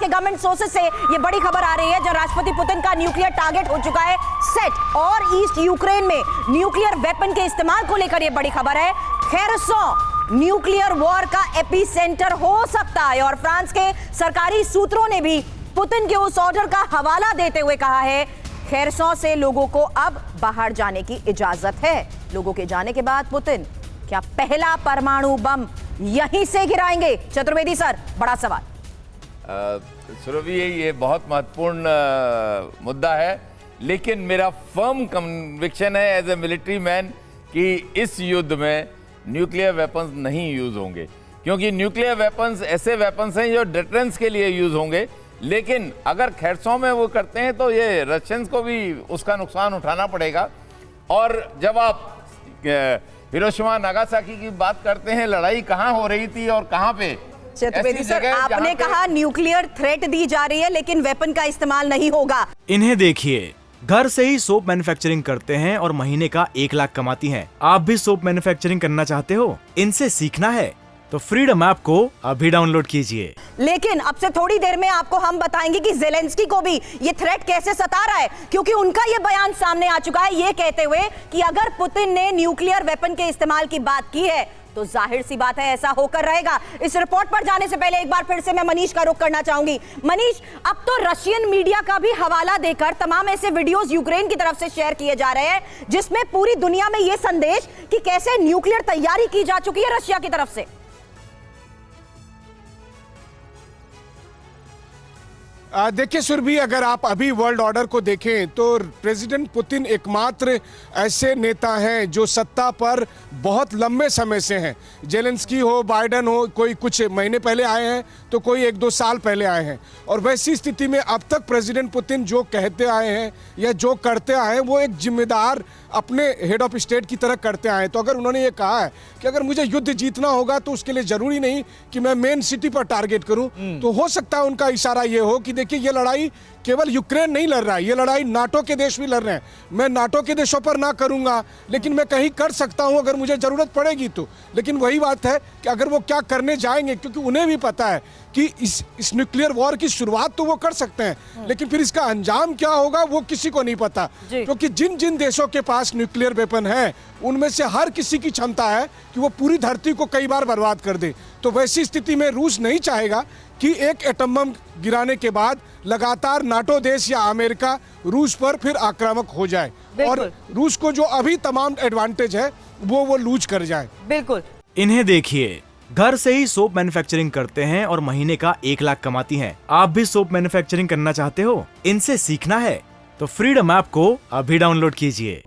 के government sources से ये बड़ी खबर आ रही है, जहां राष्ट्रपति पुतिन का न्यूक्लियर टारगेट हो चुका है सेट और ईस्ट यूक्रेन में न्यूक्लियर वेपन के इस्तेमाल को लेकर ये बड़ी खबर है। खेरसों न्यूक्लियर वॉर का एपिसेंटर हो सकता है और फ्रांस के सरकारी सूत्रों ने भी पुतिन के उस ऑर्डर का हवाला देते हुए कहा है खेरसों से लोगों को अब बाहर जाने की इजाजत है। लोगों के जाने के बाद पुतिन क्या पहला परमाणु बम यहीं से गिराएंगे? चतुर्वेदी सर, बड़ा सवाल। सुरभि, ये बहुत महत्वपूर्ण मुद्दा है, लेकिन मेरा फर्म कन्विक्शन है एज ए मिलिट्री मैन कि इस युद्ध में न्यूक्लियर वेपन्स नहीं यूज होंगे, क्योंकि न्यूक्लियर वेपन्स ऐसे वेपन्स हैं जो डिफेंस के लिए यूज होंगे। लेकिन अगर खेरसों में वो करते हैं तो ये रशियंस को भी उसका नुकसान उठाना पड़ेगा। और जब आप हिरोशिमा नागासाकी की बात करते हैं, लड़ाई कहाँ हो रही थी और कहाँ पे? चतुर्वेदी सर, आपने कहा न्यूक्लियर थ्रेट दी जा रही है लेकिन वेपन का इस्तेमाल नहीं होगा। इन्हें देखिए, घर से ही सोप मैन्युफैक्चरिंग करते हैं और महीने का 1 लाख कमाती हैं। आप भी सोप मैन्युफैक्चरिंग करना चाहते हो? इनसे सीखना है तो फ्रीडम ऐप को अभी डाउनलोड कीजिए। लेकिन अब से थोड़ी देर में आपको हम बताएंगे कि ज़ेलेंस्की को भी ये थ्रेट कैसे सता रहा है, क्योंकि उनका ये बयान सामने आ चुका है, ये कहते हुए कि अगर पुतिन ने न्यूक्लियर वेपन के इस्तेमाल की बात की है तो जाहिर सी बात है ऐसा होकर रहेगा। इस रिपोर्ट पर जाने से पहले एक बार फिर से मैं मनीष का रुख करना चाहूंगी। मनीष, अब तो रशियन मीडिया का भी हवाला देकर तमाम ऐसे वीडियोस यूक्रेन की तरफ से शेयर किए जा रहे हैं जिसमें पूरी दुनिया में यह संदेश कि कैसे न्यूक्लियर तैयारी की जा चुकी है रशिया की तरफ से। देखिए सुरभि, अगर आप अभी वर्ल्ड ऑर्डर को देखें तो प्रेसिडेंट पुतिन एकमात्र ऐसे नेता हैं जो सत्ता पर बहुत लंबे समय से हैं। जेलेंस्की हो, बाइडेन हो, कोई कुछ महीने पहले आए हैं तो कोई 1-2 साल पहले आए हैं। और वैसी स्थिति में अब तक प्रेसिडेंट पुतिन जो कहते आए हैं या जो करते आए हैं वो एक जिम्मेदार अपने हेड ऑफ स्टेट की तरह करते आए हैं। तो अगर उन्होंने ये कहा है कि अगर मुझे युद्ध जीतना होगा तो उसके लिए जरूरी नहीं कि मैं मेन सिटी पर टारगेट करूं, तो हो सकता है उनका इशारा ये हो कि देखिए ये लड़ाई केवल यूक्रेन नहीं लड़ रहा है, ये लड़ाई नाटो के देश भी लड़ रहे हैं। मैं नाटो के देशों पर ना करूंगा, लेकिन मैं कहीं कर सकता हूं अगर मुझे जरूरत पड़ेगी तो। लेकिन वही बात है कि अगर वो क्या करने जाएंगे, क्योंकि उन्हें भी पता है कि इस न्यूक्लियर वॉर की शुरुआत तो वो कर सकते हैं, लेकिन फिर इसका अंजाम क्या होगा वो किसी को नहीं पता। क्योंकि जिन जिन देशों के पास न्यूक्लियर वेपन है उनमें से हर किसी की क्षमता है कि वो पूरी धरती को कई बार बर्बाद कर दे। तो वैसी स्थिति में रूस नहीं चाहेगा कि एक एटम बम गिराने के बाद लगातार नाटो देश या अमेरिका रूस पर फिर आक्रामक हो जाए और रूस को जो अभी तमाम एडवांटेज है वो लूज कर जाए। बिल्कुल। इन्हें देखिए, घर से ही सोप मैन्युफैक्चरिंग करते हैं और महीने का 1 लाख कमाती हैं। आप भी सोप मैन्युफैक्चरिंग करना चाहते हो? इनसे सीखना है तो फ्रीडम ऐप को अभी डाउनलोड कीजिए।